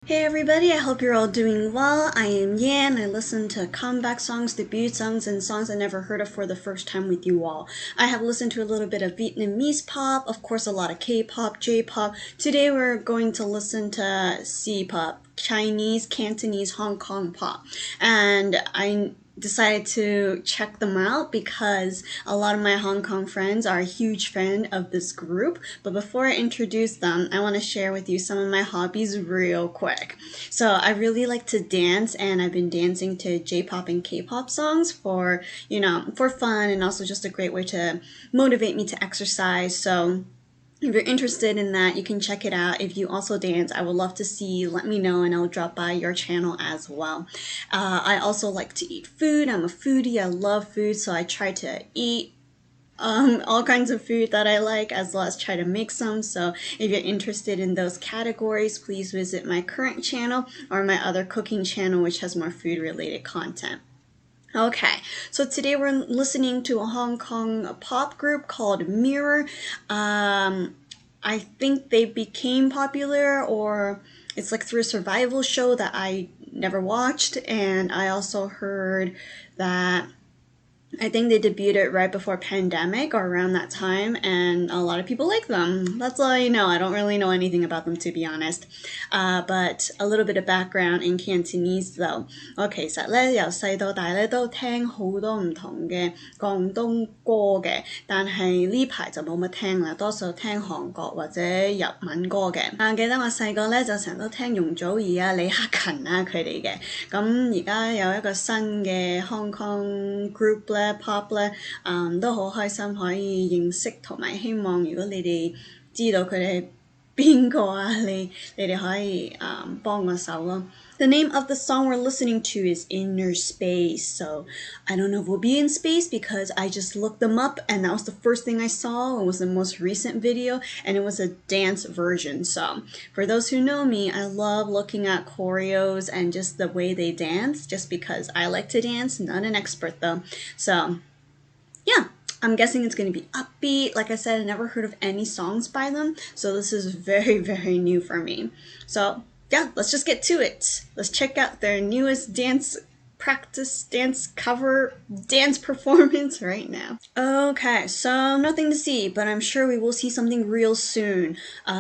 Hey everybody, I hope you're all doing well. I am Yan. I listen to comeback songs, debut songs, and songs I never heard of for the first time with you all. I have listened to a little bit of Vietnamese pop, of course a lot of K-pop, J-pop. Today we're going to listen to C-pop, Chinese, Cantonese, Hong Kong pop. And I decided to check them out because a lot of my Hong Kong friends are a huge fan of this group. But before I introduce them, I want to share with you some of my hobbies real quick. So I really like to dance, and I've been dancing to J-pop and K-pop songs for fun, and also just a great way to motivate me to exercise. So if you're interested in that, you can check it out. If you also dance, I would love to see. Let me know and I'll drop by your channel as well. I also like to eat food. I'm a foodie. I love food, so I try to eat all kinds of food that I like, as well as try to make some. So if you're interested in those categories, please visit my current channel or my other cooking channel, which has more food related content. Okay, so today we're listening to a Hong Kong pop group called Mirror. I think they became popular, or it's like through a survival show that I never watched, and I also heard that I think they debuted right before pandemic or around that time, and a lot of people like them. That's all I know. I don't really know anything about them, to be honest. But a little bit of background in Cantonese though. 我其實咧由細到大咧都聽好多唔同嘅廣東歌嘅，但係呢排就冇乜聽啦，多數聽韓國或者日文歌嘅。記得我細個咧就成日都聽容祖兒啊、李克勤啊佢哋嘅。咁而家有一個新嘅 Hong Kong group 咧。pop 咧，都好開心可以認識，同埋希望如果你哋知道佢哋係邊個啊，你哋可以幫我手咯。The name of the song we're listening to is Innerspace. So I don't know if we'll be in space because I just looked them up and that was the first thing I saw. It was the most recent video and it was a dance version. So for those who know me, I love looking at choreos and just the way they dance just because I like to dance. Not an expert though. So yeah. I'm guessing it's going to be upbeat. Like I said, I never heard of any songs by them. So this is very, very new for me. So yeah, let's just get to it. Let's check out their newest dance practice, dance cover, dance performance right now. Okay, so nothing to see, but I'm sure we will see something real soon.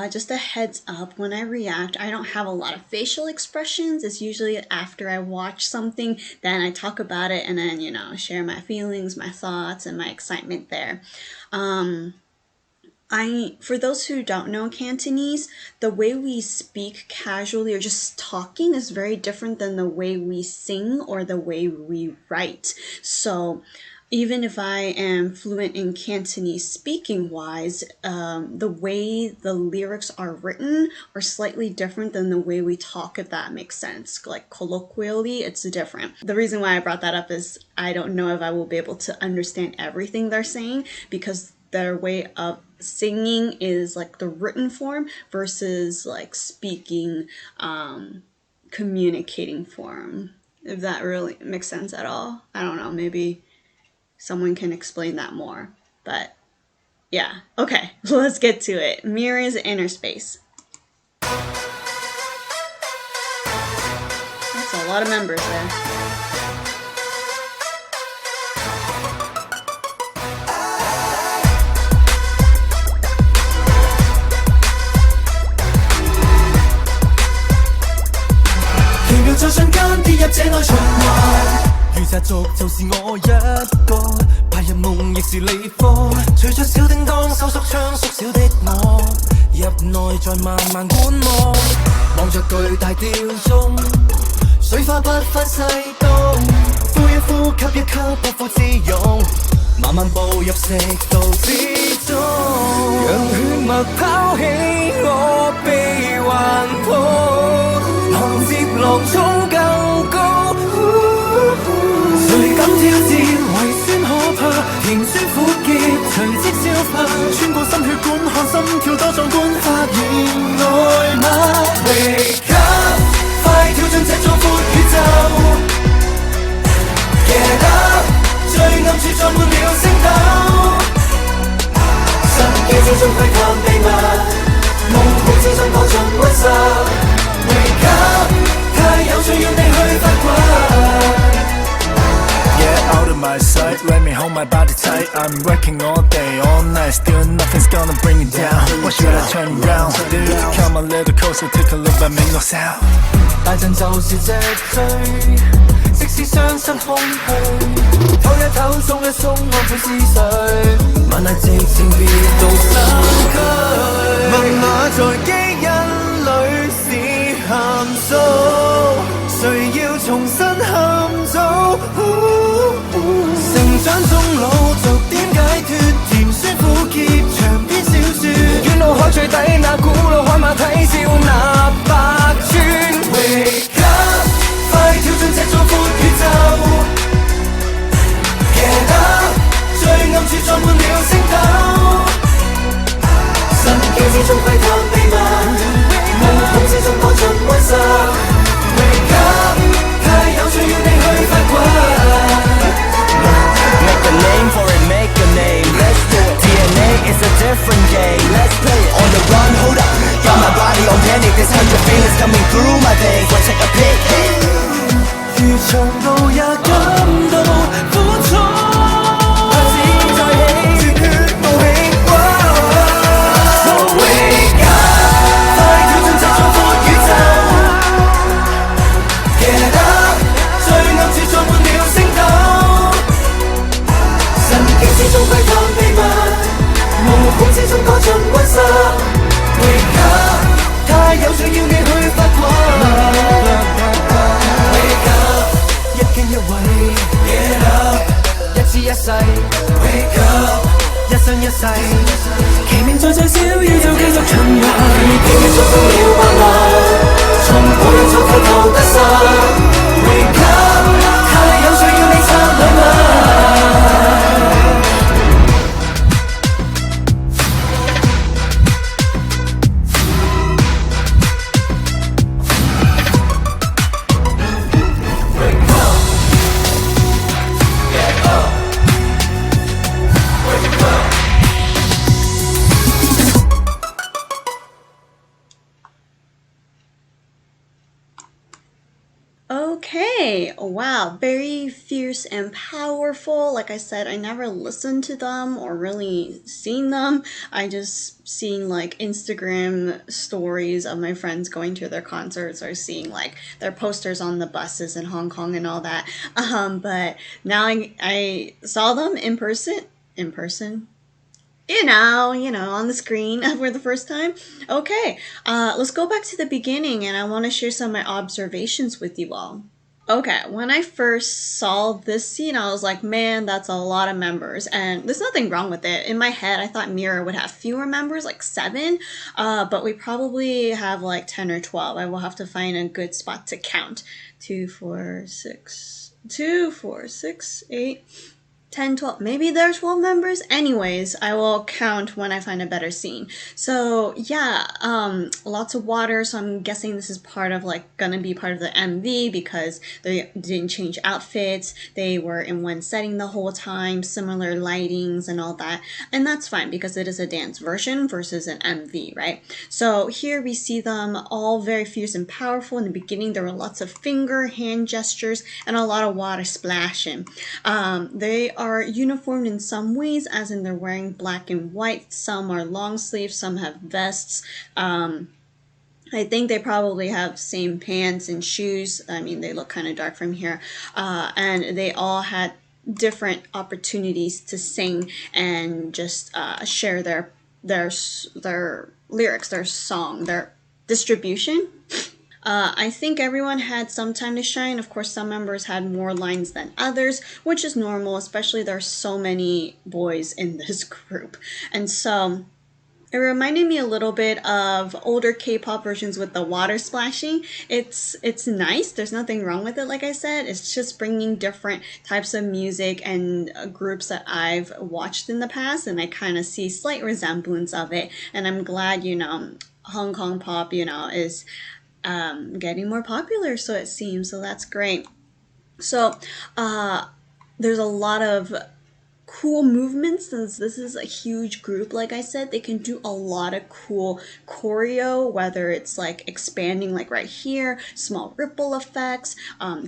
Just a heads up, when I react, I don't have a lot of facial expressions. It's usually after I watch something, then I talk about it and then, share my feelings, my thoughts, and my excitement there. For those who don't know Cantonese, the way we speak casually or just talking is very different than the way we sing or the way we write. So even if I am fluent in Cantonese speaking wise, the way the lyrics are written are slightly different than the way we talk, if that makes sense. Like colloquially, it's different. The reason why I brought that up is I don't know if I will be able to understand everything they're saying because their way of singing is like the written form versus like speaking, communicating form, if that really makes sense at all. I don't know, maybe someone can explain that more, but yeah. Okay, let's get to it. Mirror's Innerspace. That's a lot of members there. Wake up， 快跳進這壯闊宇宙。Get up， 最暗處載滿了星斗。神奇之中窺探秘密，夢抱之中講盡溫習。Wake up。my side, let me hold my body tight. I'm working all day, all night, still nothing's gonna bring me down. What should I turn around? Did you come a little closer, take a look but make no sound. 大陣就是直追，即使傷心空虛，唞一唞，鬆一鬆，安撫思緒，晚黑直情別到山區。密碼在基因裏是函數，誰要重新陷造？成長中老俗點解脫？甜酸苦澀長篇小説，遠路海最底那古老海馬睇笑那百川。Wake up， 快跳進這壯闊宇宙。Get up， 最暗處裝滿了星斗。神經之中窺探秘密，夢空之中多盡溫柔。Wake up， 太有趣要你去發掘。Make a name for it, make a name, let's do it. DNA is a different game, let's play it. On the run, hold up, got my body on panic. There's 100 feelings coming through my veins. Let's take a pic. 如長路也感到苦楚，拍子再起，熱血冒起。So wake up， 快跳進這壯闊宇宙。Get up， 最暗處裝滿了星斗。神經之中窺探秘密，夢空之中多盡溫柔。Wake up， 太有趣要你去發掘。Wake up， 一驚一位。Get up， 一知一世。Wake up， 一生一世。其名在最小宇宙繼續循環。經歷創造了萬物，從無人中偷偷得失。Wake up， 太有趣要你插兩眼。Okay, wow, very fierce and powerful. Like I said, I never listened to them or really seen them. I just seen like Instagram stories of my friends going to their concerts or seeing like their posters on the buses in Hong Kong and all that. But now I saw them in person. You know, on the screen for the first time. Okay, let's go back to the beginning and I want to share some of my observations with you all. Okay, when I first saw this scene, I was like, man, that's a lot of members. And there's nothing wrong with it. In my head, I thought Mirror would have fewer members, like 7. But we probably have like 10 or 12. I will have to find a good spot to count. 2, 4, 6, 8... 10, 12, maybe there's 12 members. Anyways, I will count when I find a better scene. So yeah, lots of water. So I'm guessing this is gonna be part of the MV because they didn't change outfits. They were in one setting the whole time, similar lightings and all that. And that's fine because it is a dance version versus an MV, right? So here we see them all very fierce and powerful. In the beginning, there were lots of hand gestures, and a lot of water splashing. They are uniformed in some ways, as in they're wearing black and white. Some are long sleeves, some have vests. I think they probably have same pants and shoes. I mean, they look kind of dark from here. And they all had different opportunities to sing and just share their lyrics, their song, their distribution. I think everyone had some time to shine. Of course, some members had more lines than others, which is normal, especially there are so many boys in this group. And so it reminded me a little bit of older K-pop versions with the water splashing. It's nice. There's nothing wrong with it, like I said. It's just bringing different types of music and groups that I've watched in the past, and I kind of see slight resemblance of it. And I'm glad, Hong Kong pop, is getting more popular, so it seems. So that's great. So there's a lot of cool movements, since this is a huge group. Like I said, they can do a lot of cool choreo, whether it's like expanding like right here, small ripple effects,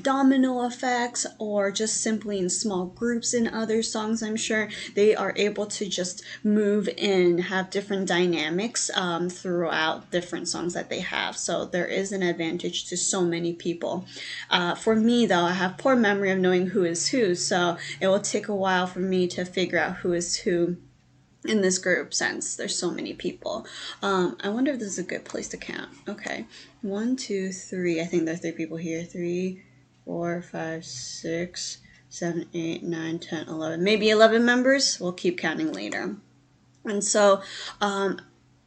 domino effects, or just simply in small groups in other songs. I'm sure they are able to just move and have different dynamics throughout different songs that they have. So there is an advantage to so many people. For me though, I have poor memory of knowing who is who, so it will take a while for me to figure out who is who in this group since there's so many people. I wonder if this is a good place to count. Okay, 1, 2, 3. I think there's 3 people here. 3, 4, 5, 6, 7, 8, 9, 10, 11. Maybe 11 members. We'll keep counting later. And so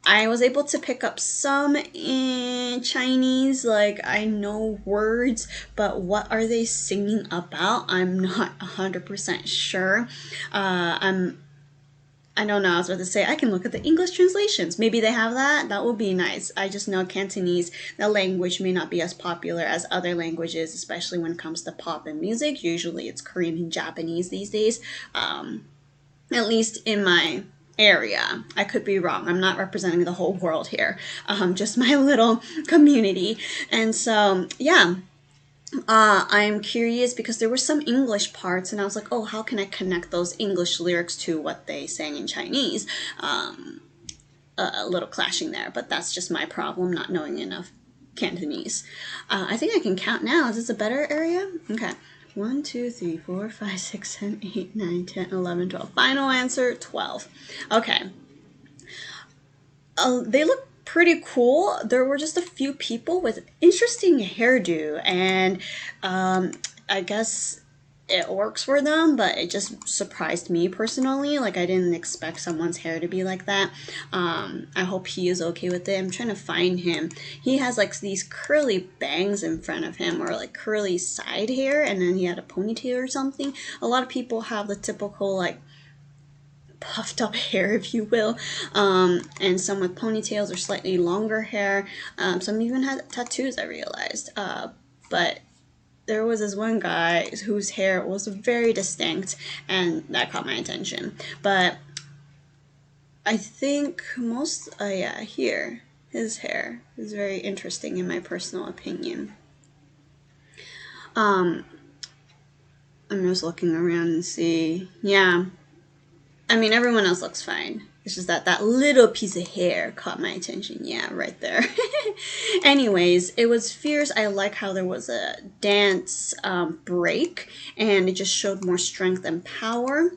I was able to pick up some in Chinese, like I know words, but what are they singing about? I'm not 100% sure. I don't know, I was about to say, I can look at the English translations. Maybe they have that. That would be nice. I just know Cantonese, the language may not be as popular as other languages, especially when it comes to pop and music. Usually it's Korean and Japanese these days, at least in my area. I could be wrong. I'm not representing the whole world here, just my little community. And so, yeah. I'm curious because there were some English parts and I was like, oh, how can I connect those English lyrics to what they sang in Chinese? A little clashing there, but that's just my problem, not knowing enough Cantonese. I think I can count now. Is this a better area? Okay. 1, 2, 3, 4, 5, 6, 7, 8, 9, 10, 11, 12. Final answer, 12. Okay. They look pretty cool. There were just a few people with interesting hairdo, and I guess it works for them, but it just surprised me personally. Like, I didn't expect someone's hair to be like that. I hope he is okay with it. I'm trying to find him. He has like these curly bangs in front of him, or like curly side hair, and then he had a ponytail or something. A lot of people have the typical like puffed up hair, if you will, and some with ponytails or slightly longer hair. Some even had tattoos, I realized. But there was this one guy whose hair was very distinct, and that caught my attention. But I think most, yeah, here, his hair is very interesting in my personal opinion. I'm just looking around and see, yeah. I mean, everyone else looks fine. It's just that little piece of hair caught my attention. Yeah, right there. Anyways, it was fierce. I like how there was a dance break, and it just showed more strength and power.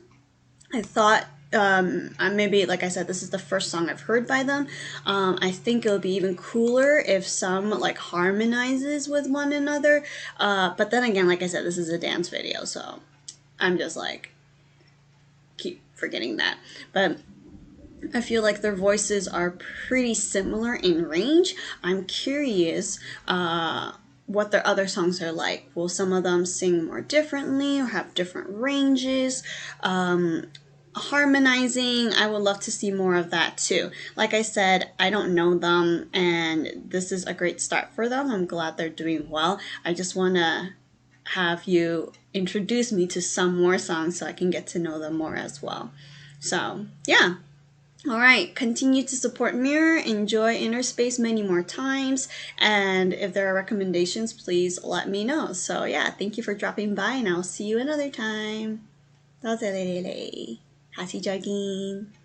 I thought, maybe, like I said, this is the first song I've heard by them. I think it would be even cooler if some, like, harmonizes with one another. But then again, like I said, this is a dance video, so I'm just, like, keep forgetting that. But I feel like their voices are pretty similar in range. I'm curious what their other songs are like. Will some of them sing more differently or have different ranges? Harmonizing, I would love to see more of that too. Like I said, I don't know them, and this is a great start for them. I'm glad they're doing well. I just want to have you introduce me to some more songs so I can get to know them more as well. So, yeah. All right, continue to support Mirror, enjoy Innerspace many more times, and if there are recommendations, please let me know. So, yeah, thank you for dropping by, and I'll see you another time. 多謝你哋嚟，下次再見。